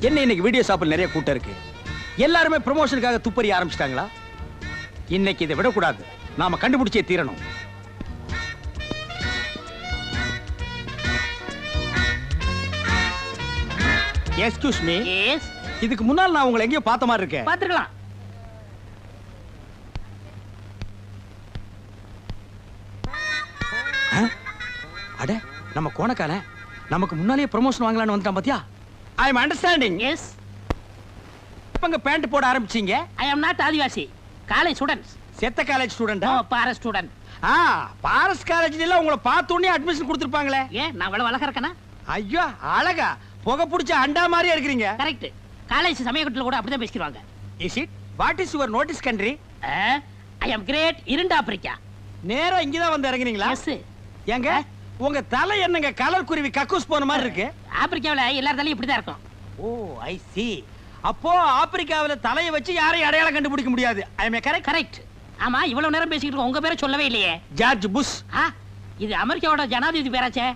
என்ன இன்னைக்கு வீடியோ ஷாப்பில் நிறைய கூட்டம் இருக்கு. எல்லாருமே ப்ரமோஷனுக்காக துப்பறி ஆரம்பிச்சிட்டாங்களா? இன்னைக்கு இதை விடக்கூடாது, நாம கண்டுபிடிச்சே தீரணும். Excuse me. எஸ். இதுக்கு முன்னால் நான் உங்களை எங்கேயோ பார்த்த மாதிரி இருக்கேன். பார்த்துக்கலாம். அட, நம்ம கோணக்கால நமக்கு முன்னாலேயே ப்ரமோஷன் வாங்கலாம்னு வந்துட்டான் பாத்தியா? I am understanding. எஸ். எப்பங்க பேண்ட் போட ஆரம்பிச்சீங்க? ஐ அம் நாட் ஆதிவாசி. College students. செத்த காலேஜ் ஸ்டூடெண்டா? பாரஸ் ஸ்டூடண்ட். பாரஸ் காலேஜ்ல உங்களை பார்த்த உடனே அட்மிஷன் கொடுத்துருப்பாங்களே. ஏன் நான் அவ்வளவு அழகா இருக்கேனா? ஐயோ அழகா, புகை பிடிச்ச அண்டா மாதிரியா இருக்கிறீங்க. கரெக்ட். காலேஜ் சமயக்கட்டில் கூட அப்படிதான் பேசிக்கிறாங்க. Is it? What is your notice country? I am great இருண்ட ஆப்பிரிக்கா. நேரா இங்கதான் வந்து இறங்குறீங்களா? எஸ். ஏங்க உங்க தலை என்னங்க கலர் குருவி கக்கூஸ் போன மாதிரி இருக்கு? ஆப்பிரிக்காவுல எல்லார் தலையும் இப்படிதான் இருக்கும். ஓ ஐ சி. அப்போ ஆப்பிரிக்காவுல தலையை வச்சு யாரையும் அடையாளம் கண்டுபிடிக்க முடியாது. ஐ அம் கரெக்ட்? கரெக்ட். ஆமா, இவ்வளவு நேரம் பேசிக்கிட்டு இருக்கோம், உங்க பேரை சொல்லவே இல்லையே. George Bush. இது அமெரிக்காவோட ஜனாதிபதி பேராச்சே.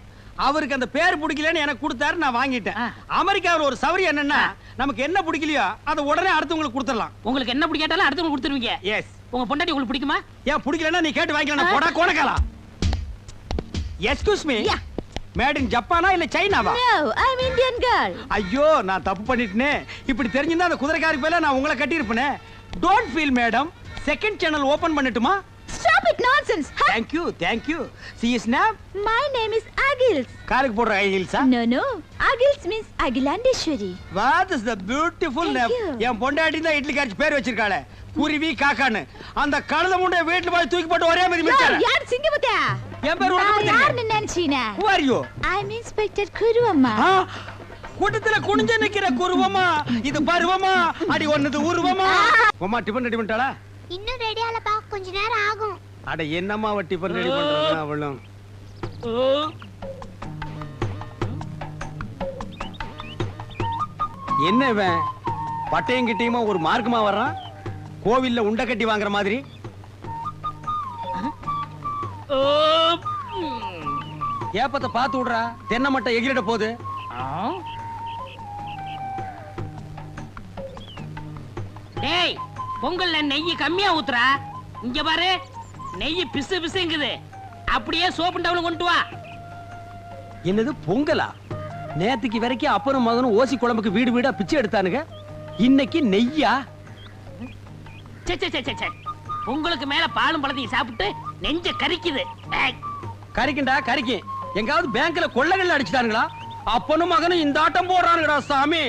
அவருக்கு அந்த பேர் பிடிக்கலன்னு எனக்கு கொடுத்தாரு, நான் வாங்கிட்டேன். அமெரிக்காவில் ஒரு சவரி என்னன்னா, நமக்கு என்ன பிடிக்கலையோ அதை உடனே அடுத்தவங்களுக்கு கொடுத்துடலாம். உங்களுக்கு என்ன பிடிக்காட்டாலும் அடுத்தவங்களுக்கு கொடுத்துருவீங்க. எஸ். உங்க பொண்டாட்டி உங்களுக்கு பிடிக்குமா? ஏன் பிடிக்கலன்னா நீ கேட்டு வாங்கிக்கலாம். போடா கோணக்காலா. Excuse me. மேட் இன் ஜப்பானா இல்ல சைனாவா? No, I'm Indian girl. ஐயோ நான் தப்பு பண்ணிட்டேனே. இப்படி தெரிஞ்சிருந்தா அந்த குதிரைக்காரி பேல நான் உங்களை கட்டி இருப்பேனே. Don't feel madam. Second channel open பண்ணட்டுமா? Stop it nonsense. Thank you, thank you. See his name? My name is Agils. காருக்கு போடுற ஐகில்ஸா? No, no. Agils means Agilandeshwari. What is the beautiful name? என் பொண்டாட்டி தான் இட்லி காரிச்சு பேர் வச்சிருக்காளே. குருவி காக்கான்னு. அந்த கழுத முண்டை வீட்டுல போய் தூக்கி போட்டு ஒரே மாதிரி மிச்சாரு. யார் சிங்கமுத்தா? என் பேர் உனக்கு தெரியுமா? யார் நினைச்சீனா? Who are you? I'm Inspector Kuruamma. கூட்டத்துல குனிஞ்சு நிக்கிற குருவமா, இது பருவமா, அடி ஒன்னது உருவமா. அம்மா டிபன் ரெடி பண்ணிட்டாளா? இன்னும் ரெடி ஆலப்பா, கொஞ்ச நேரம் ஆகும். அட என்னம்மா அவ டிபன் ரெடி பண்றா அவளும். என்ன இவன் பட்டையும் கிட்டையுமா ஒரு மார்க்கமா வர்றான்? கோவில்ல உண்டை கட்டி வாங்குற மாதிரி. ஏப்பத்தை பார்த்து விடுறா, தென்னை மட்டை எகிரிட போகுது. டேய், பொங்கல்ல நெய் கம்மியா ஊத்துறா. இங்க பாரு, நெய் பிசு பிசுங்குது. அப்படியே சோப்பு டவுன் கொண்டு வா. என்னது பொங்கலா? நேத்துக்கு வரைக்கும் அப்பனும் மகனும் ஓசி குழம்புக்கு வீடு வீடா பிச்சை எடுத்தானுங்க. இன்னைக்கு நெய்யா? சே சே சே சே. உங்களுக்கு மேல பாலும் பழத்தையும் சாப்பிட்டு நெஞ்ச கரிக்குது. கரிக்கண்டா கரிக்கு. எங்காவது பேங்க்ல கொள்ளைகள் அடிச்சுட்டானுங்களா? அப்பனும் மகனும் இந்த ஆட்டம் போடுறானுங்கடா சாமி.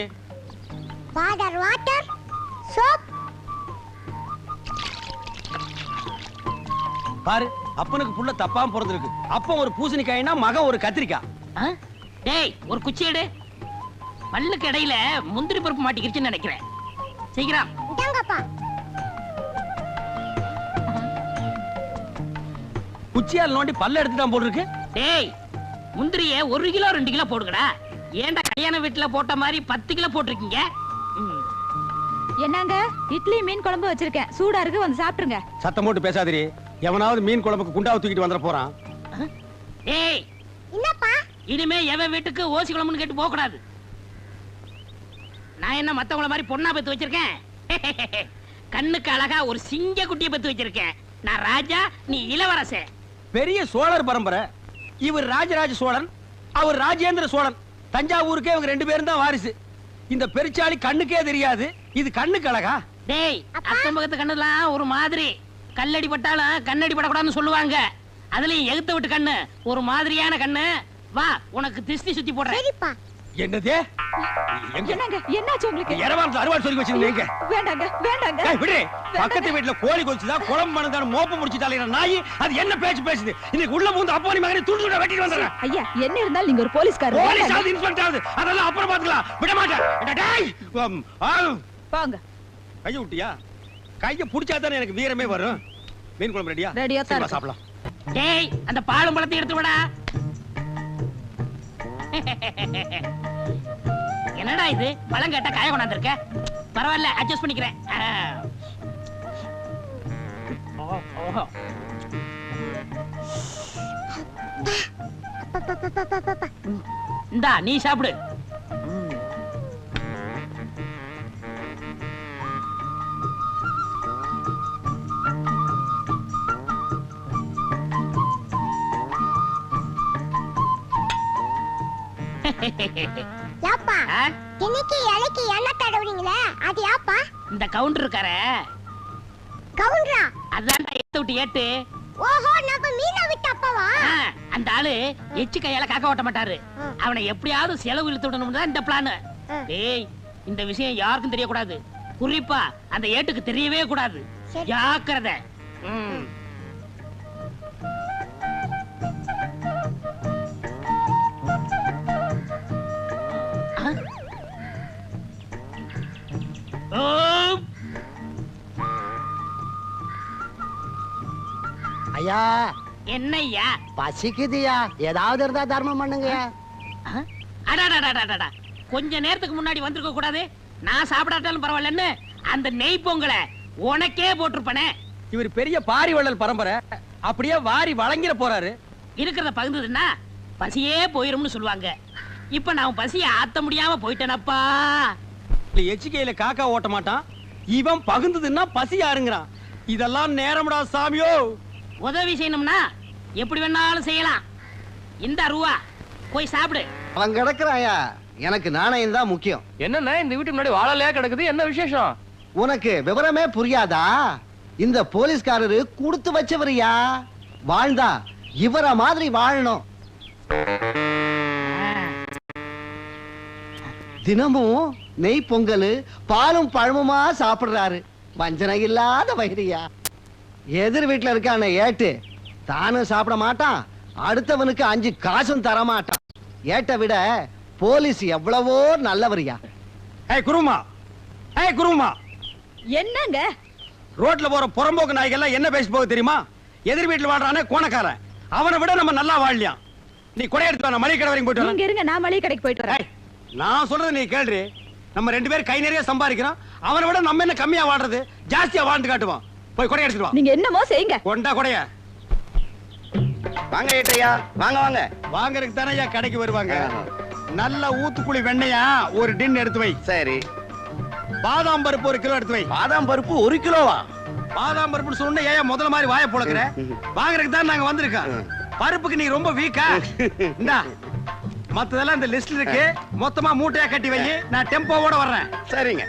Water water soap. பாரு, அப்பனுக்கு புள்ள தப்பாம பிறந்திருக்கு. அப்பன் ஒரு பூசணிக்காய்னா மகன் ஒரு கத்திரிக்காய். டேய், ஒரு குச்சி எடு. பல்லுக்கு இடையில முந்திரி பருப்பு மாட்டிக்கிருச்சுன்னு நினைக்கிறேன். சீக்கிரம் இந்தாங்கப்பா. குச்சியால் நோண்டி பல்ல எடுத்துட்டான் போல இருக்கு. டேய், முந்திரிய 1 கிலோ 2 கிலோ போடுங்கடா. ஏன்டா கல்யாண வீட்டுல போட்ட மாதிரி 10 கிலோ போட்டிருக்கீங்க? என்னங்க, இட்லி மீன் குழம்பு வச்சிருக்கேன், சூடா இருக்கு, வந்து சாப்பிட்டுருங்க. சத்தம் போட்டு பேசாதீரி. எவனாவது மீன் குழம்புக்கு குண்டாவை தூக்கிட்டு வந்துட போறான். டேய், என்னப்பா? இனிமே எவன் வீட்டுக்கு ஓசி குழம்புன்னு கேட்டு போக கூடாது. நான் என்ன மத்தவங்கள மாதிரி பொண்ணா பெத்து வச்சிருக்கேன்? கண்ணுக்கு அழகா ஒரு சிங்க குட்டியை பெத்து வச்சிருக்கேன். நான் ராஜா, நீ இளவரசே. பெரிய சோழர் பரம்பரை. இவர் ராஜராஜ சோழன், அவர் ராஜேந்திர சோழன். தஞ்சாவூருக்கே இவங்க 2 பேரும் தான் வாரிசு. இந்த பெருச்சாளி கண்ணுக்கே தெரியாது. இது கண்ணுக்கு அழகா? டேய், அக்கம் பக்கத்து கண்ணுலாம் ஒரு மாதிரி. கல்லடி பட்டாலும் கண்ணடி படக்கூடாதுன்னு சொல்லுவாங்க. அதுலயும் எகுத்த விட்டு கண்ணு ஒரு மாதிரியான கண்ணு. வா, உனக்கு திஷ்டி சுத்தி போடுறேன். சரிப்பா. என்னது? என்னங்க, என்னாச்சு உங்களுக்கு? இரவான் அறுவாள் சொல்லி வச்சிருந்தீங்க. வேண்டாங்க வேண்டாங்க. விடு. பக்கத்து வீட்டுல கோழி கொல்ச்சுதா, குழம்பு மணந்தான மோப்ப முடிச்சிட்டாலே நாய். அது என்ன பேச்சு பேசுது? இன்னைக்கு உள்ள பூந்து அப்பா நீ மகனை துண்டு துண்டா வெட்டிட்டு வந்துறேன். ஐயா, என்ன இருந்தாலும் நீங்க ஒரு போலீஸ்காரர். போலீஸ் ஆது, இன்ஸ்பெக்டர் ஆது, அதெல்லாம் அப்புறம் பாத்துக்கலாம். விட மாட்டேன். டேய், வாங்க. கைய விட்டியா? கைய புடிச்சா தானே எனக்கு வீரமே வரும். மீன் குழம்பு ரெடியா? ரெடியா தான் இருக்கு. சாப்பிடலாம். டேய், அந்த பாலும் பழத்தை எடுத்து விடா. என்னடா இது, பழம் கேட்டா காய கொண்டாந்துருக்க. பரவாயில்ல, அட்ஜஸ்ட் பண்ணிக்கிறேன். இந்தா, நீ சாப்பிடு. யாப்பா ஆ? இன்னைக்கு இலைக்கு எண்ணெய் தடவுறீங்களே அது யாப்பா இந்த கவுண்டர் இருக்காரே கவுண்டரா அதான்டா ஏத்த விட்டு ஏட்டு. ஓஹோ நம்ம மீனை விட்டு அப்பவா ஆ, அந்த ஆளு எச்சு கையால காக்க ஓட்ட மாட்டாரு. அவனை எப்படியாவது செலவு இழுத்து விடணும் தான் இந்த பிளான். டேய், இந்த விஷயம் யாருக்கும் தெரியக்கூடாது. குறிப்பா அந்த ஏட்டுக்கு தெரியவே கூடாது. சரி. ஜாக்கிரதை. ம். ஆ? ஓ! ஐயா என்னய்யா? பசிக்குதுயா, ஏதாவது இருந்தா தர்மம் பண்ணுங்க. ஆ? அடாடாடாடாடா. கொஞ்ச நேரத்துக்கு முன்னாடி வந்திருக்க கூடாது. நான் சாப்பிடாட்டாலும் பரவாயில்லன்னு அந்த நெய் பொங்கலை உனக்கே போட்டிருப்பனே. இவர் பெரிய பாரி வள்ளல் பரம்பரை, அப்படியே வாரி வழங்கிட போறாரு. இருக்கிறத பகிர்ந்ததுன்னா பசியே போயிரும்னு சொல்லுவாங்க. இப்ப நான் பசிய ஆத்த முடியாம போயிட்டேனப்பா. எச்சிக்கையில காக்கா ஓட்ட மாட்டான், இவன் பகுந்ததுன்னா பசி யாருங்கிறான். இதெல்லாம் நேரம்டா சாமியோ. உதவி செய்யணும்னா எப்படி வேணாலும் செய்யலாம். இந்த ரூபா போய் சாப்பிடு. அவன் கிடக்குறாயா, எனக்கு நாணயம் தான் முக்கியம். என்னன்னா இந்த வீட்டு முன்னாடி வாழலையா கிடக்குது, என்ன விசேஷம்? உனக்கு விவரமே புரியாதா? இந்த போலீஸ்காரரு கொடுத்து வச்சவரியா. வாழ்ந்தா இவர மாதிரி வாழணும். தினமும் நெய் பொங்கல் பாலும் பழமுமா சாப்பிடுறாரு. வஞ்சனை இல்லாத வயிறியா. எதிர் வீட்டுல இருக்கான ஏட்டு தானும் சாப்பிட மாட்டான், அடுத்தவனுக்கு 5 காசும் தர மாட்டான். ஏட்டை விட போலீஸ் எவ்வளவோ நல்லவரியா. ஏய் குருமா, ஏய் குருமா, என்னங்க ரோட்ல போற புறம்போக்கு நாய்கள்லாம் என்ன பேசி போகுது தெரியுமா? எதிர் வீட்டுல வாழ்றானே கோணக்காரன், அவனை விட நம்ம நல்லா வாழலாம். நீ கொடை எடுத்து வா, நான் மளிகை கடை வரைக்கும் போயிட்டு வரேன். நீங்க இருங்க, நான் மளிகை கடைக்கு போயிட்டு வரேன். ஏய், நான் சொல்றது நீ கேள்றி. நம்ம 2 பேரும் கை நிறைய சம்பாதிக்கிறோம், அவனை விட நம்ம என்ன கம்மியா வாழ்றது, ஜாஸ்தியா வாழ்ந்து காட்டுவான். போய் கொடை எடுத்துட்டு வா. நீங்க என்னமோ செய்யுங்க. கொண்டா கொடைய. வாங்க ஏட்டையா, வாங்க வாங்க. வாங்கறதுக்கு தானே ஐயா கடைக்கு வருவாங்க. நல்ல ஊத்துக்குழி வெண்ணையா ஒரு டின் எடுத்து வை. சரி. பாதாம் பருப்பு 1 கிலோ எடுத்து வை. பாதாம் பருப்பு 1 கிலோவா? பாதாம் பருப்புன்னு சொன்ன ஏன் முதல்ல மாதிரி வாயை பொளக்குற? வாங்குறதுக்கு தான் நாங்க வந்திருக்கோம். பருப்புக்கு நீ ரொம்ப வீக்கா? இந்தா, மத்ததெல்லாம் இந்த லிஸ்ட்ல இருக்கு, மொத்தமா மூட்டையா கட்டி வை. நான் டெம்போவோட வர்றேன். சரிங்க.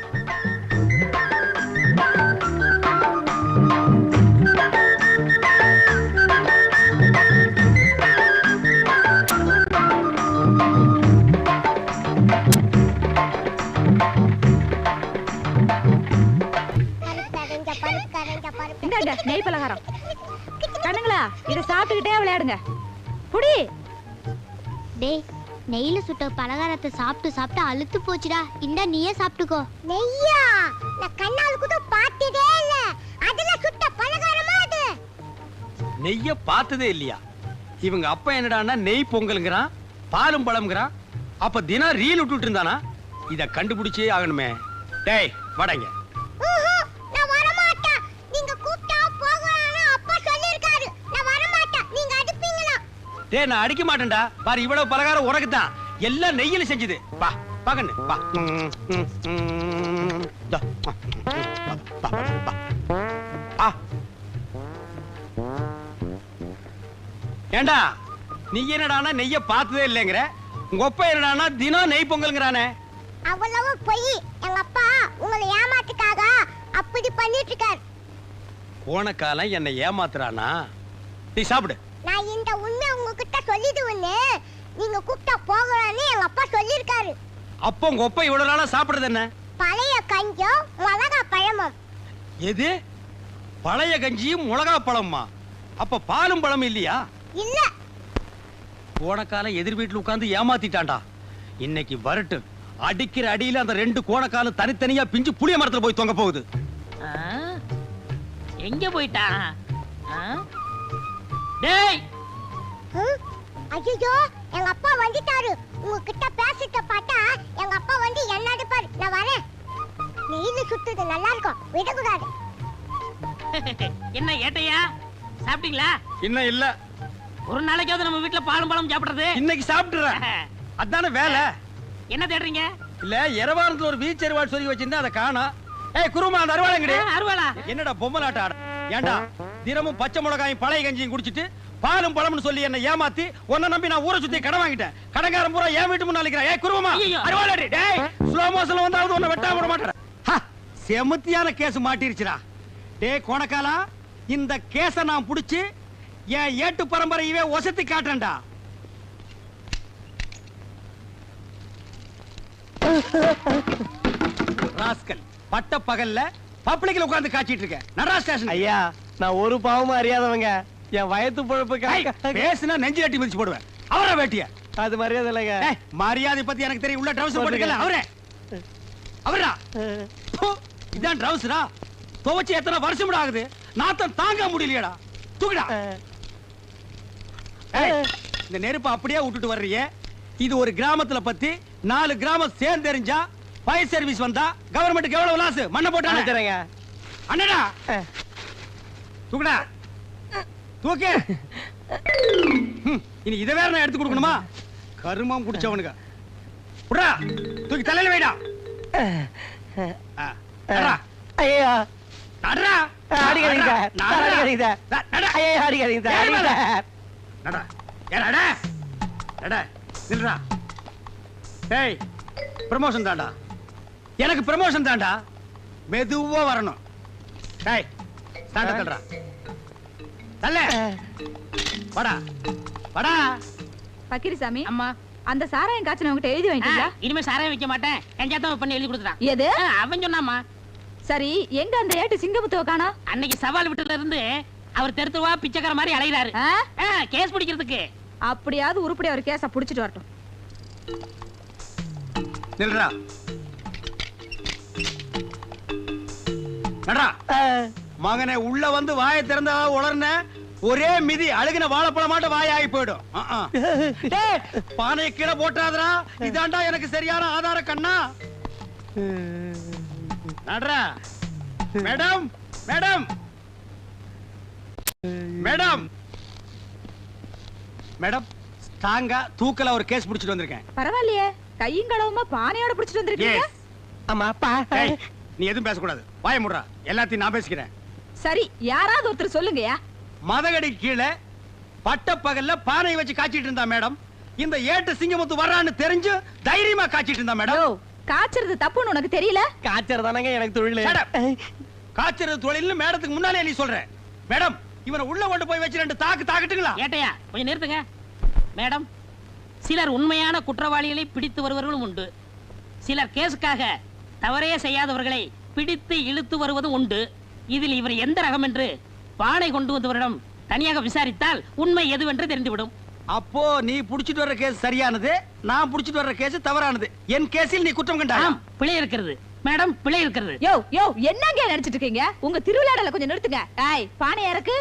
இந்தாங்க நெய் பலகாரம். கண்ணுங்களா, இத சாப்பிட்டுக்கிட்டே விளையாடுங்க. புடி. டேய், நெய்ல சுட்ட பலகாரத்தை சாப்பிட்டு சாப்பிட்டு அழுத்து போச்சுடா. இந்தா நீயே சாப்பிட்டுக்கோ. நெய்யா? நான் கண்ணால கூட பார்த்ததே இல்ல. அதுல சுட்ட பலகாரமா அது? நெய்ய பார்த்ததே இல்லையா? இவங்க அப்பா என்னடான்னா நெய் பொங்கல்ங்கறான், பாலும் பழம்ங்கறான். அப்ப தினம் ரீல் விட்டுட்டு இருந்தானா? இத கண்டுபிடிச்சே ஆகணுமே. டேய் வாடங்க. நான் வர மாட்டேன். நீங்க கூப்பிட்டா போகலாம்னு அப்பா சொல்லிருக்காரு. நான் வர மாட்டேன். நீங்க அடிப்பீங்களா? டேய் நான் அடிக்க மாட்டேன்டா. பாரு இவ்வளவு பலகாரம் உனக்கு தான். எல்லாம் நெய்யில செஞ்சது. வா வா கண்ணு வா. டா. ஆ. ஏண்டா நீ என்னடானா நெய்ய பார்த்ததே இல்லைங்கற, உங்க அப்பா என்னடானா தினம் நெய் பொங்கல்ங்கறானே. அவ்வளவு பொய். எங்க அப்பா உங்களை ஏமாத்துக்காக அப்படி பண்ணிட்டு இருக்காரு. கோணக்காலம் என்னை ஏமாத்துறானா? நீ சாப்பிடு. நான் இந்த உண்மை உங்ககிட்ட சொல்லிடுவேன்னு நீங்க கூப்பிட்டா போகலாம்னு எங்க அப்பா சொல்லிருக்காரு. அப்போ உங்க அப்பா இவ்வளவு நாளா சாப்பிடுறது என்ன? பழைய கஞ்சம் மிளகா பழமும். எது? பழைய கஞ்சியும் மிளகா பழமா? அப்ப பாலும் பழம் இல்லையா? இல்ல. கோணக்காலம் எதிர் வீட்டுல உட்கார்ந்து ஏமாத்திட்டான்டா. இன்னைக்கு வரட்டு அடிக்கிற அடியில அந்த 2 கோணக்காலம் தனித்தனியா பிஞ்சு புளிய மரத்துல போய் தொங்க போகுது. ஆ? எங்க போயிட்டான்? ஆ? டேய், ஐயோ, எங்க அப்பா வந்துட்டாரு. உங்ககிட்ட பேசிட்ட பார்த்தா எங்க அப்பா வந்து என்ன அடிப்பாரு. நான் வரேன். நெய்ல சுத்துது நல்லா இருக்கும், விடக்கூடாது. என்ன ஏட்டையா, சாப்பிட்டீங்களா? இன்னும் இல்ல. ஒரு நாளைக்காவது நம்ம வீட்டுல பாலும் பழம் சாப்பிடுறது. இன்னைக்கு சாப்பிட்டுறேன். அதானே வேலை. என்ன தேடுறீங்க? இல்ல எரவாரத்துல ஒரு வீச் அருவாள் சொல்லி வச்சிருந்தா அதை காணோம். ஏய் குருமா, அந்த அருவாள் எங்கடி? அருவாளா? என்னடா பொம்மலாட்ட ஆட? ஏண்டா தினமும் பச்சை மிளகாயும் பழைய கஞ்சியும் குடிச்சிட்டு பாலும் பழம்னு சொல்லி என்ன ஏமாத்தி உன்னை நம்பி நான் ஊரை சுத்தி கடன் வாங்கிட்டேன். கடன்காரன் பூரா என் வீட்டு முன்னால நிக்கிறான். ஏய் குருவமா, ஐயையோ. அருவாளடி டேய், ஸ்லோ மோஷன்ல வந்தாவது உன்னை வெட்டாம விட மாட்டேன். செமத்தியான கேஸ் மாட்டிருச்சுடா. டேய் கோணக்காலா, இந்த கேஸ நான் புடிச்சு என் ஏட்டு பரம்பரையவே ஒசத்தி காட்டுறேன்டா. ராஸ்கல், பட்ட பகல்ல பப்ளிக்ல உட்கார்ந்து காச்சிட்டு இருக்க. நடரா ஸ்டேஷன். ஐயா நான் ஒரு பாவமும் அறியாதவங்க. என் வயத்து பொழப்புக்கு பேசுனா நெஞ்சு கட்டி மிதிச்சு போடுவேன். அவரை வேட்டிய அது மரியாதை இல்லைங்க. ஏய், மரியாதை பத்தி எனக்கு தெரியும். உள்ள ட்ரவுசர் போட்டுக்கல. அவரா ப்பு, இதான் ட்ரவுசரா? துவைச்சு எத்தனை வருஷம் ஆகுது, நாத்தம் தாங்க முடியலையடா. தூக்குடா. ஏய், இந்த நெருப்பு அப்படியே விட்டுட்டு வர்றியே. இது ஒரு கிராமத்துல பத்தி 4 கிராமம் சேர்ந்து தெரிஞ்சா ஃபயர் சர்வீஸ் வந்தா கவர்மெண்ட்டுக்கு எவ்வளவு லாஸ்? மண்ணை போட்டானே. தரேங்க. அண்ணடா தூக்குடா, தூக்கு. இனி இதை வேற நான் எடுத்து கொடுக்கணுமா? கருமம் குடிச்சவனுங்க. புடா, தூக்கி தலையில வைடா. ஐயா நடரா. அடிக்காதீங்க சார், அடிக்காதீங்க சார். ஐயா அடிக்காதீங்க சார், அடிக்காதீங்க சார். நடா. ஏடா நடா. நில்றா. ஏய், ப்ரமோஷன் தான்டா. எனக்கு ப்ரமோஷன் தான்டா. மெதுவா வரணும். ஏய், ஸ்டார்ட் தள்ளுடா. தள்ளு. வாடா. வாடா. பக்கிரிசாமி, அம்மா, அந்த சாராயம் காய்ச்சன உங்ககிட்ட எழுதி வாங்கிட்டீங்களா? இனிமே சாராயம் வைக்க மாட்டேன். எஞ்சாத்தான் பண்ணி எழுதி கொடுத்துறான். எது? அவன் சொன்னாமா. சரி, எங்க அந்த ஏட்டு சிங்கமுத்துவ காணா? அன்னைக்கு சவால் விட்டுல இருந்து அவர் தெருத்துவா பிச்சைக்கார மாதிரி அலைகிறாரு. கேஸ் பிடிக்கிறதுக்கு. அப்படியாவது உருப்படி அவர் கேஸ புடிச்சிட்டு வரட்டும். நில்றா. நடா. மகனே, உள்ள வந்து வாயை திறந்தா உளர்ன ஒரே மிதி அழுகின வாழைப்பழமாட்ட வாயாகி போயிடும். டேய், பானையை கீழே போட்டாதரா. இதாண்டா எனக்கு சரியான ஆதார கண்ணா. நடரா. மேடம், மேடம், மேடம், மேடம், ஸ்ட்ராங்கா தூக்கல ஒரு கேஸ் பிடிச்சிட்டு வந்திருக்கேன். பரவாயில்லையே, கையும் களவுமா பானையோட புடிச்சிட்டு வந்திருக்கீங்க. Yes. அம்மா அப்பா. ஏய், நீ எதுவும் பேசக்கூடாது. வாய முடுறா. எல்லாத்தையும் நான் பேசிக்கிறேன். சரி, யாராவது ஒருத்தர் சொல்லுங்கயா. மதகடி கீழே பட்ட பகல்ல பானை வச்சு காய்ச்சிட்டு இருந்தா மேடம். இந்த ஏட்டு சிங்கமுத்து வர்றான்னு தெரிஞ்சு தைரியமா காய்ச்சிட்டு இருந்தா யோ, மேடம். காய்ச்சறது தப்புன்னு உனக்கு தெரியல? காய்ச்சல் தானங்க எனக்கு தொழில். Shut up. காய்ச்சறது தொழில்னு மேடத்துக்கு முன்னாலே நீ சொல்ற. மேடம், இவனை உள்ள கொண்டு போய் வச்சு 2 தாக்கட்டுங்களா? ஏட்டையா கொஞ்சம் நிறுத்துங்க. மேடம், சிலர் உண்மையான குற்றவாளிகளை பிடித்து வருவர்களும் உண்டு. சிலர் கேஸுக்காக தவறே செய்யாதவர்களை பிடித்து இழுத்து வருவதும் உண்டு. இதில் இவர் எந்த ரகம் என்று பானை கொண்டு வந்தவரிடம் தனியாக விசாரித்தால் உண்மை எதுவென்று தெரிந்துவிடும். அப்போ நீ புடிச்சிட்டு வர்ற கேஸ் சரியானது, நான் புடிச்சிட்டு வர்ற கேஸ் தவறானது. என் கேஸில் நீ குற்றம் கண்டாய். ஆம், பிழை இருக்கிறது மேடம், பிழை இருக்கிறது. யோ யோ, என்னங்க நினைச்சிட்டு இருக்கீங்க? உங்க திருவிழாடல கொஞ்சம் நிறுத்துங்க. ஏய், பானை இறக்கு.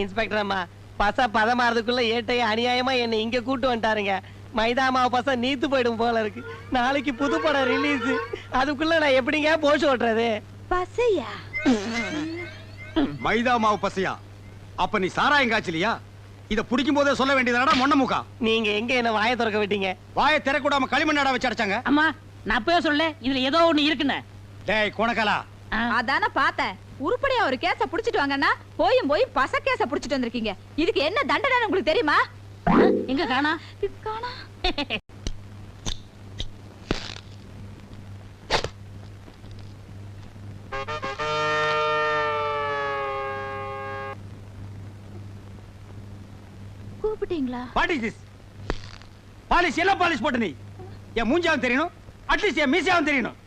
இன்ஸ்பெக்டர் அம்மா, பச பதமாறதுக்குள்ள ஏட்டைய அநியாயமா என்ன இங்க கூட்டு வந்துட்டாருங்க. மைதா மாவு பச நீத்து போயிடும் போல இருக்கு. நாளைக்கு புது படம் ரிலீஸ். அதுக்குள்ள நான் எப்படிங்க போஷ் ஓட்டுறது? பசையா? மைதா மாவு பசையா? அப்ப நீ சாராயம் காய்ச்சலியா? இத புடிக்கும் போதே சொல்ல வேண்டியதாடா மொன்ன முக்கா. நீங்க எங்க என்ன வாயை திறக்க விட்டீங்க? வாயை திறக்கூடாம களிமண்ணாடா வச்சு அடைச்சாங்க. அம்மா, நான் அப்பவே சொல்ல இதுல ஏதோ ஒண்ணு இருக்குன்னு. டேய் கோணக்காலா, அதான பார்த்தேன். உருப்படியா ஒரு கேஸ புடிச்சிட்டு வாங்கன்னா போய் பச கேஸ புடிச்சிட்டு வந்திருக்கீங்க. இதுக்கு என்ன தண்டனை உங்களுக்கு தெரியுமா? எங்க காணா? காணா. கூப்பிட்டீங்களா? What is this? பாலிஷ் எல்லாம் பாலிஷ் போட்டு நீ என் மூஞ்சாவும் தெரியணும், அட்லீஸ்ட் என் மீசியாவும் தெரியணும்.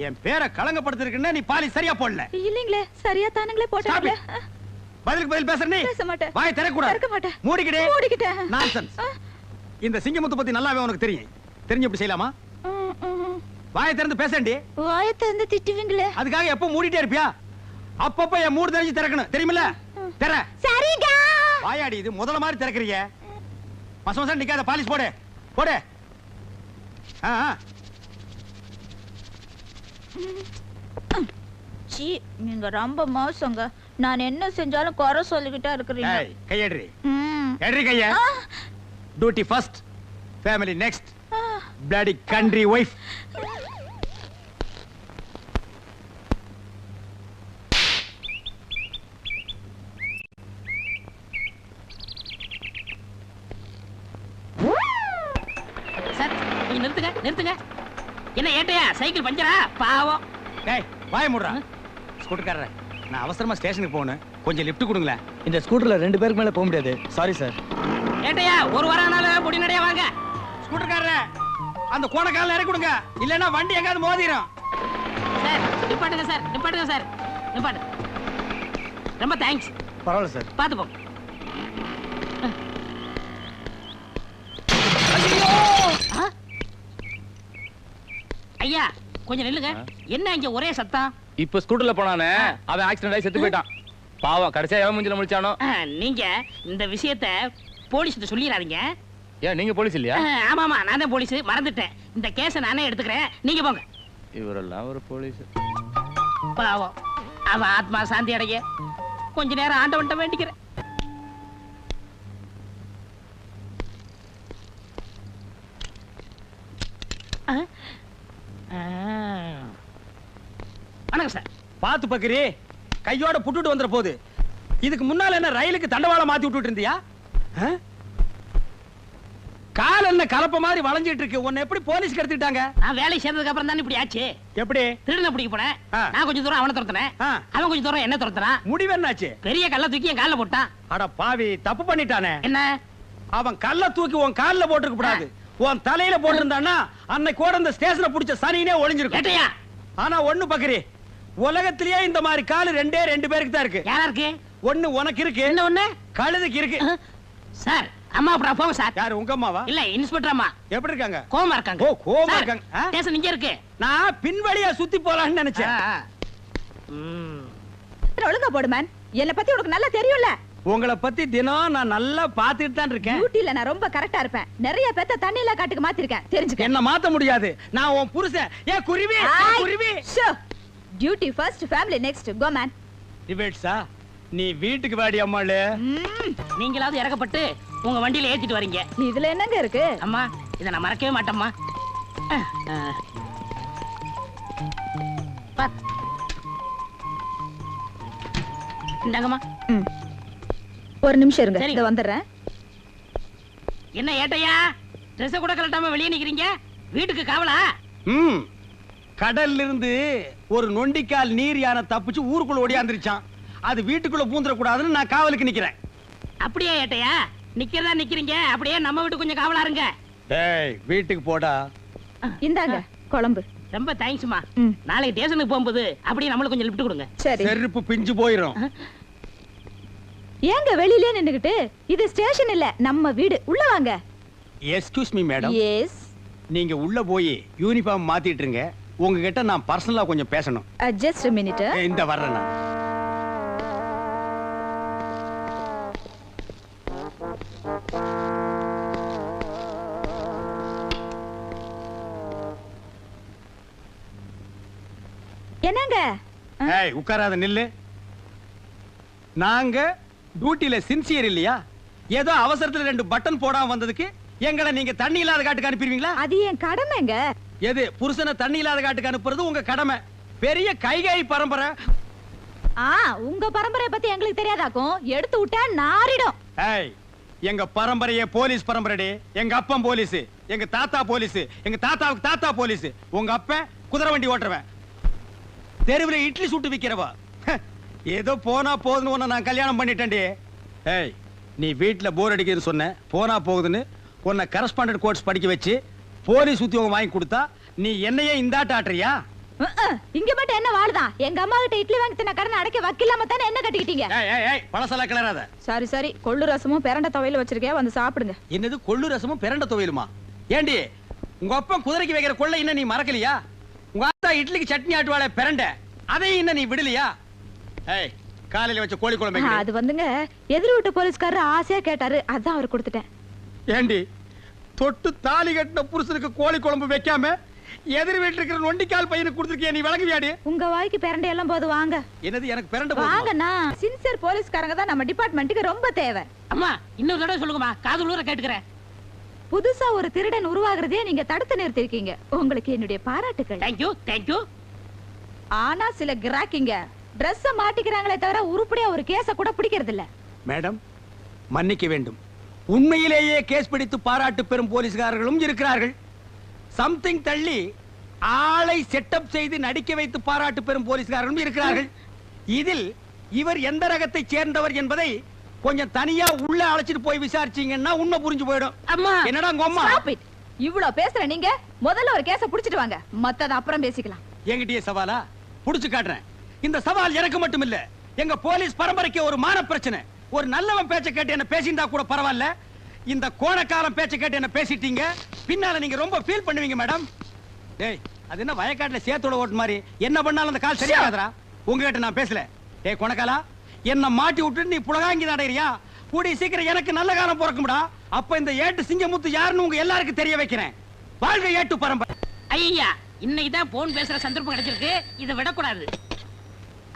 என் பேரை களங்கப்படுத்திருக்குன்னா நீ பாலிஷ் சரியா போடல. இல்லீங்களே, சரியா தானுங்களே போட்டாங்களே. பதிலுக்கு பதில் பேசுற நீ பேச மாட்டேன். வாயை திறக்கூடாது. திறக்க மாட்டேன். மூடிக்கிட்டே. மூடிக்கிட்டேன். நான்சென்ஸ். இந்த சிங்கமுத்து பத்தி நல்லாவே உனக்கு தெரியும். தெரிஞ்சு எப்படி செய்யலாமா? வாயை திறந்து பேசண்டி. வாயை திறந்து திட்டுவீங்களே. அதுக்காக எப்ப மூடிட்டே இருப்பியா? அப்பப்ப என் மூடு தெரிஞ்சு திறக்கணும், தெரியுமில்ல? திற. சரிடா. வாயாடி, இது முதல்ல மாதிரி திறக்கறீங்க. மசமசம் நிக்காத, பாலிஷ் போடு போடு. சீ, நீங்க ரொம்ப மோசங்க. நான் என்ன செஞ்சாலும் குறை சொல்லிக்கிட்டே இருக்கிறீங்க. ஏய், கையேடுறி. ஏடுறி கைய. Duty first, family next. Bloody country wife. கொஞ்சம் நிறுத்துங்க நிறுத்துங்க. என்ன ஏட்டையா சைக்கிள் பஞ்சரா? பாவம். டேய் வாய மூடுறா. ஸ்கூட்டர்காரரே, நான் அவசரமா ஸ்டேஷனுக்கு போகணும், கொஞ்சம் லிஃப்ட் கொடுங்களேன். இந்த ஸ்கூட்டர்ல 2 பேருக்கு மேல போக முடியாது. Sorry sir. ஏட்டையா ஒரு வாரம் ஆனாலும் பொடி நடையா வாங்க. ஸ்கூட்டர்காரரே, அந்த கோணக்கால இறக்கி கொடுங்க, இல்லைன்னா வண்டி எங்காவது மோதிரும். சார் நிப்பாட்டுங்க சார், நிப்பாட்டுங்க சார், நிப்பாட்டு. ரொம்ப தேங்க்ஸ். பரவாயில்ல சார். பார்த்து போங்க. ஆ? ஐயா கொஞ்சம் நில்லுங்க. என்ன இங்க ஒரே சத்தம்? இப்ப ஸ்கூட்டர்ல போனானே அவன் ஆக்சிடென்ட் ஆகி செத்து போயிட்டான். பாவம், கடைசியா எவன் மூஞ்சில முழிச்சானோ. நீங்க இந்த விஷயத்த போலீஸ்கிட்ட சொல்லிடாதீங்க. ஏன் நீங்க போலீஸ் இல்லையா? ஆமாமா, நான் தான் போலீஸ், மறந்துட்டேன். இந்த கேஸை நானே எடுத்துக்கிறேன், நீங்க போங்க. இவரெல்லாம் ஒரு போலீஸ். பாவம், அவன் ஆத்மா சாந்தி அடைய கொஞ்ச நேரம் ஆண்டவன்ட்ட வேண்டிக்கிறேன். வணக்கம் சார். பாத்து பக்கரி, கையோட புட்டுட்டு வந்துற போது. இதுக்கு முன்னால என்ன ரயிலுக்கு தண்டவாளம் மாத்தி விட்டுட்டு இருந்தியா? கால் என்ன கலப்ப மாதிரி வளைஞ்சிட்டு இருக்கு. உன்னை எப்படி போலீஸ்க்கு எடுத்துட்டாங்க? நான் வேலை சேர்ந்ததுக்கு அப்புறம் தான் இப்படி ஆச்சு. எப்படி? திருடனை பிடிக்க போனேன். ஆ. நான் கொஞ்சம் தூரம் அவனை துரத்துனேன், ஆ. அவன் கொஞ்சம் தூரம் என்ன துரத்துறான். முடிவு என்னாச்சு? பெரிய கல்ல தூக்கி என் கால்ல போட்டான். அட பாவி, தப்பு பண்ணிட்டானே. என்ன? அவன் கல்ல தூக்கி உன் கால்ல போட்டுருக்க கூடாது, உன் தலையில போட்டிருந்தான்னா அன்னைக்கு கூட இந்த ஸ்டேஷனை புடிச்ச சனினே ஒளிஞ்சிருக்கும். கேட்டையா? ஆனா ஒண்ணு பக்கரி, உலகத்திலேயே இந்த மாதிரி கால் 2 பேருக்கு தான் இருக்கு. யாரா இருக்கு? ஒண்ணு உனக்கு இருக்கு, என்ன ஒண்ணு? கழுதுக்கு இருக்கு. சார் அம்மா அப்புறம் போங்க சார். யாரு, உங்க அம்மாவா? இல்ல இன்ஸ்பெக்டர் அம்மா. எப்படி இருக்காங்க? கோமா இருக்காங்க. ஓ, கோவமா சார், இருக்காங்க. ஆ? ஸ்டேஷன் இங்க இருக்கு. நான் பின்வழியா சுத்தி போலாம்னு நினைச்சேன். ஒழுங்கா போடு மேன். என்ன பத்தி உனக்கு நல்லா தெரியும்ல. உங்களை பத்தி தினம் நான் நல்லா பாத்துட்டு தான் இருக்கேன். டியூட்டில நான் ரொம்ப கரெக்டா இருப்பேன். நிறைய பேத்த தண்ணியில காட்டுக்கு மாத்திருக்கேன், தெரிஞ்சுக்க. என்ன மாத்த முடியாது, நான் உன் புருஷன். ஏ குருவி, குருவி. Duty first, family next. Go man. டிபேட்ஸா? நீ வீட்டுக்கு வாடி அம்மாளே. நீங்களாவது இறக்கப்பட்டு உங்க வண்டியில ஏத்திட்டு வரீங்க. இதுல என்னங்க இருக்கு? அம்மா இத நான் மறக்கவே மாட்டேம்மா. இந்தாங்கம்மா. ஒரு நிமிஷம் இருங்க, சரி. இத வந்துடுறேன். என்ன ஏட்டையா ட்ரெஸ் கூட கலட்டாம வெளியே நிக்கிறீங்க? வீட்டுக்கு காவலா? கடல்ல இருந்து ஒரு நொண்டிக்கால் நீர் யானை தப்பிச்சு ஊருக்குள்ள ஓடியாந்துருச்சான். அது வீட்டுக்குள்ள பூந்துட கூடாதுன்னு நான் காவலுக்கு நிக்கிறேன். அப்படியே ஏட்டையா? நிக்கிறதா நிக்கிறீங்க, அப்படியே நம்ம வீட்டு கொஞ்சம் காவலா இருங்க. டேய், வீட்டுக்கு போடா. இந்தாங்க குழம்பு. ரொம்ப தேங்க்ஸ்மா. ம். நாளைக்கு ஸ்டேஷனுக்கு போகும்போது அப்படியே நம்மளுக்கு கொஞ்சம் லிஃப்ட் கொடுங்க. சரி. செருப்பு பிஞ்சு போயிரும். ஏங்க வெளியிலே நின்னுகிட்டு? இது ஸ்டேஷன் இல்ல, நம்ம வீடு. உள்ள வாங்க. Excuse me madam. எஸ். நீங்க உள்ள போய் யூனிஃபார்ம் மாத்திட்டு இருங்க. உங்ககிட்ட நான் பர்சனலா கொஞ்சம் பேசணும். Just a minute. இந்த வர்றேன் நான். என்னங்க? ஏய், உட்காராத, நில்லு. நாங்க டியூட்டில சின்சியர் இல்லையா? ஏதோ அவசரத்துல 2 பட்டன் போடாம வந்ததுக்கு எங்களை நீங்க தண்ணி இல்லாத காட்டுக்கு அனுப்பிடுவீங்களா? அது என் கடமைங்க. எது, புருஷனை தண்ணி இல்லாத காட்டுக்கு அனுப்புறது உங்க கடமை. பெரிய கைகாய் பரம்பரை. உங்க பரம்பரைய பத்தி எங்களுக்கு தெரியாதாக்கும். எடுத்து விட்டா நாரிடும். ஏய், எங்க பரம்பரையே போலீஸ் பரம்பரைடே. எங்க அப்பன் போலீஸ், எங்க தாத்தா போலீஸ், எங்க தாத்தாவுக்கு தாத்தா போலீஸ். உங்க அப்பன் குதிரை வண்டி ஓட்டுறவன், தெருவில் இட்லி சுட்டு விக்கிறவா. ஏதோ போனா போகுதுன்னு உன்னை நான் கல்யாணம் பண்ணிட்டேன்டி. ஏய், நீ வீட்டுல போர் அடிக்குதுன்னு சொன்ன, போனா போகுதுன்னு உன்னை கரஸ்பாண்டன்ட் கோர்ஸ் படிக்க வச்சு போலீஸ் உத்தியோகம் வாங்கி கொடுத்தா நீ என்னையே இந்தாட்ட ஆட்டுறியா? இங்க மட்டும் என்ன வாழுதான்? எங்க அம்மா கிட்ட இட்லி வாங்கி தின்ன கடனை அடைக்க வக்கில்லாம தானே என்ன கட்டிக்கிட்டீங்க? பழசெல்லாம் கிளறாத. சரி சரி, கொள்ளு ரசமும் பிரண்ட துவையில வச்சிருக்கேன், வந்து சாப்பிடுங்க. என்னது, கொள்ளு ரசமும் பிரண்ட துவையலுமா? ஏண்டி, உங்க அப்பா குதிரைக்கு வைக்கிற கொள்ளை இன்னும் நீ மறக்கலையா? உங்க அத்தா இட்லிக்கு சட்னி ஆட்டுவாளே பிரண்ட, அதையும் இன்னும் நீ விடலையா? ஏய், காலையில வச்ச கோழி குழம்பு. அது வந்துங்க எதிர் வீட்டு போலீஸ்காரர் ஆசையா கேட்டாரு, அதான் அவர் கொடுத்துட்டேன். ஏண்டி, தொட்டு தாலி கட்டின புருஷனுக்கு கோழி குழம்பு வைக்காம எதிர் வீட்டுல இருக்கிற நொண்டிக்கால் பையனுக்கு கொடுத்துருக்கிய, நீ விளங்குவியாடி? உங்க வாய்க்கு பிரண்டை எல்லாம் போது வாங்க. என்னது, எனக்கு பிரண்ட வாங்கண்ணா. சின்சியர் போலீஸ்காரங்க தான் நம்ம டிபார்ட்மெண்ட்டுக்கு ரொம்ப தேவை. அம்மா இன்னொரு தடவை சொல்லுங்கம்மா, காது உள்ள கேட்டுக்கிறேன். புதுசா ஒரு திருடன் உருவாகிறதே நீங்க தடுத்து நிறுத்திருக்கீங்க. உங்களுக்கு என்னுடைய பாராட்டுகள். Thank you thank you. ஆனா சில கிராக்கிங்க Dress மாட்டிக்கிறாங்களே தவிர உருப்படியா ஒரு கேஸ கூட பிடிக்கிறது இல்ல. மேடம், மன்னிக்க வேண்டும். உண்மையிலேயே கேஸ் பிடித்து பாராட்டு பெறும் போலீஸ்காரர்களும் இருக்கிறார்கள். சம்திங் தள்ளி ஆளை செட்டப் செய்து நடிக்க வைத்து பாராட்டு பெறும் போலீஸ்காரர்களும் இருக்கிறார்கள். இதில் இவர் எந்த ரகத்தை சேர்ந்தவர் என்பதை கொஞ்சம் தனியா உள்ள அழைச்சிட்டு போய் விசாரிச்சீங்கன்னா உண்மை புரிஞ்சு போயிடும். அம்மா என்னடா உங்க அம்மா? Stop it. இவ்ளோ பேசுற நீங்க முதல்ல ஒரு கேஸ புடிச்சிட்டு வாங்க, மத்தத அப்புறம் பேசிக்கலாம். என்கிட்டயே சவாலா? புடிச்சு காட்டுறேன். இந்த சவால் எனக்கு மட்டும் இல்ல, எங்க போலீஸ் பரம்பரைக்கு ஒரு மான பிரச்சனை. ஒரு நல்லவன் பேச்ச கேட்டு என்ன பேசியிருந்தா கூட பரவாயில்ல, இந்த கோணக்காலம் பேச்ச கேட்டு என்ன பேசிட்டீங்க, பின்னால நீங்க ரொம்ப ஃபீல் பண்ணுவீங்க மேடம். டேய், அது என்ன வயக்காட்டுல சேத்தோட ஓட்டு மாதிரி என்ன பண்ணாலும் அந்த கால் சரியாகாதரா? உங்ககிட்ட நான் பேசல. டேய் கோணக்காலா, என்ன மாட்டி விட்டு நீ புலகாங்கி நடைறியா? கூடி சீக்கிரம் எனக்கு நல்ல காலம் பிறக்கும்டா. அப்ப இந்த ஏட்டு சிங்கமுத்து யாருன்னு உங்க எல்லாருக்கும் தெரிய வைக்கிறேன். வாழ்க ஏட்டு பரம்பரை. ஐயா, இன்னைக்கு தான் போன் பேசுற சந்தர்ப்பம் கிடைச்சிருக்கு, இதை விடக்கூடாது.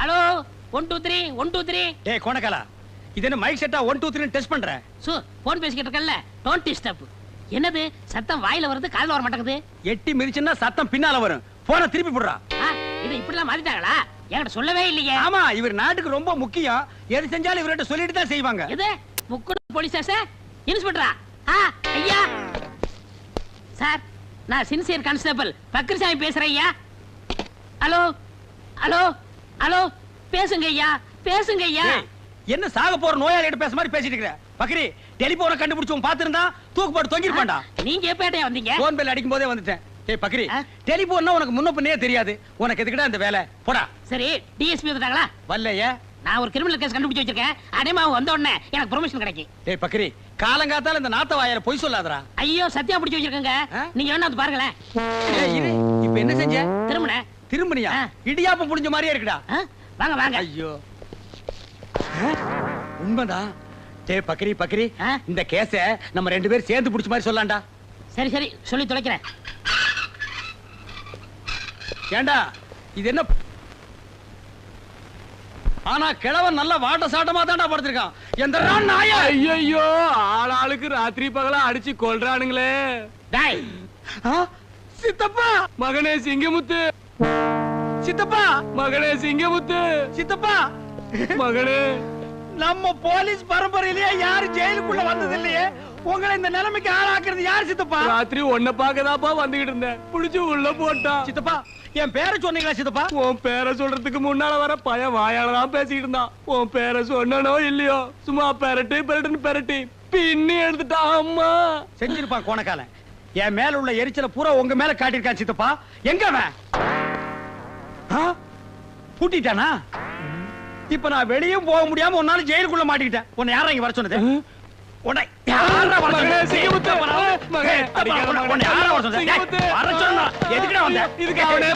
ஹலோ 1 2 3 1 2 3. டேய் கோணக்காலா, இது என்ன மைக் செட்டா 1 2 3 டெஸ்ட் பண்ற? சோ போன் பேசிக்கிட்டு இருக்கல்ல, டோன்ட் டிஸ்டர்ப். என்னது சத்தம் வாயில வருது, காதுல வர மாட்டேங்குது? எட்டி மிதிச்சுன்னா சத்தம் பின்னால வரும். போனை திருப்பி போடுறா. இது இப்படிலாம் மாத்திட்டாங்களா? என்கிட்ட சொல்லவே இல்லையே. ஆமா, இவர் நாட்டுக்கு ரொம்ப முக்கியம். எது செஞ்சாலும் இவர்கிட்ட சொல்லிட்டு தான் செய்வாங்க. எது முக்குடு போலீஸ் ஸ்டேஷன் இன்ஸ்பெக்டரா? ஐயா சார், நான் சின்சியர் கான்ஸ்டபிள் பக்ரிசாமி பேசுறேன் ஐயா. ஹலோ ஹலோ ஹலோ, பேசுங்க ஐயா, பேசுங்க ஐயா. ஏய், என்ன சாக போற நோயாளிகிட்ட பேச மாதிரி பேசிட்டு இருக்க? பக்ரி, டெலிபோனை கண்டுபிடிச்சவன் பாத்துருந்தா தூக்கு போட்டு தொங்கிருப்பான்டா. நீங்க எப்ப வந்தீங்க? போன் பெல் அடிக்கும் போதே வந்துட்டேன். ஏய் பக்ரி, ஆ? டெலிபோன்னா உனக்கு முன்ன பின்னே தெரியாது. உனக்கு எதுக்குடா இந்த வேலை? போடா. சரி, டிஎஸ்பி வந்துட்டாங்களா? வரலையே. நான் ஒரு கிரிமினல் கேஸ் கண்டுபிடிச்சு வச்சிருக்கேன். அடேமா வந்த உடனே எனக்கு ப்ரொமோஷன் கிடைக்கும். ஏய் பக்ரி, காலங்காத்தால இந்த நாத்த வாயால பொய் சொல்லாதடா. ஐயோ சத்தியா பிடிச்சு வச்சிருக்கேங்க. ஆ? நீங்க வேணா வந்து பாருங்களேன். ஏய் இரு, இப்போ என்ன செஞ்ச? திரும்புனே. திரும்பனியா? ஆ. இடியாப்பம் புடிஞ்ச மாதிரியே இருக்குடா. வாங்க வாங்க. ஐயோ, உண்மைதான். டேய் பக்ரி பக்ரி, ஆ? இந்த கேஸ நம்ம 2 பேரும் சேர்ந்து புடிச்ச மாதிரி சொல்லலாம்டா. சரி சரி, சொல்லி தொலைக்கிறேன். ஏண்டா இது என்ன? ஆனா கிழவன் நல்ல வாட்ட சாட்டமா தான்டா படுத்திருக்கான். எந்தடா நாயா? ஐயோ, ஆளாளுக்கு ராத்திரி பகலா அடிச்சு கொல்றானுங்களே. டேய், ஆ? சித்தப்பா, மகனே சிங்கமுத்து, சித்தப்பா, மகனே சிங்கமுத்து, சித்தப்பா, மகனே. நம்ம போலீஸ் பரம்பரையிலேயே யாரு ஜெயிலுக்குள்ள வந்தது இல்லையே. உங்களை இந்த நிலைமைக்கு ஆளாக்குறது யார் சித்தப்பா? ராத்திரி உன்னை பாக்கதாப்பா வந்துகிட்டு இருந்தேன், புடிச்சு உள்ள போட்டான். சித்தப்பா, என் பேரை சொன்னீங்களா சித்தப்பா? உன் பேரை சொல்றதுக்கு முன்னால வர பையன் வாயாலதான் பேசிக்கிட்டு இருந்தான். உன் பேரை சொன்னனோ இல்லையோ, சும்மா பெரட்டு பெரட்டுன்னு பெரட்டி பின்னி எடுத்துட்டான். அம்மா செஞ்சிருப்பான் கோணக்காலன். என் மேல உள்ள எரிச்சல பூரா உங்க மேல காட்டியிருக்கான் சித்தப்பா. எங்க அவன்? பூட்டிட்டானா? இப்ப நான் வெளியும் போக முடியாம உன்னால ஜெயிலுக்குள்ள மாட்டிக்கிட்டேன். உன்னை யாரா இங்க வர சொன்னது? உன்னை யாரா வர சொன்னது? சிங்கமுத்து, மகனே, அடிக்காத மகனே. உன்னை யாரா வர சொன்னது? சிங்கமுத்து. வர சொன்னா எதுக்குடா வந்த? இதுக்கு அவனே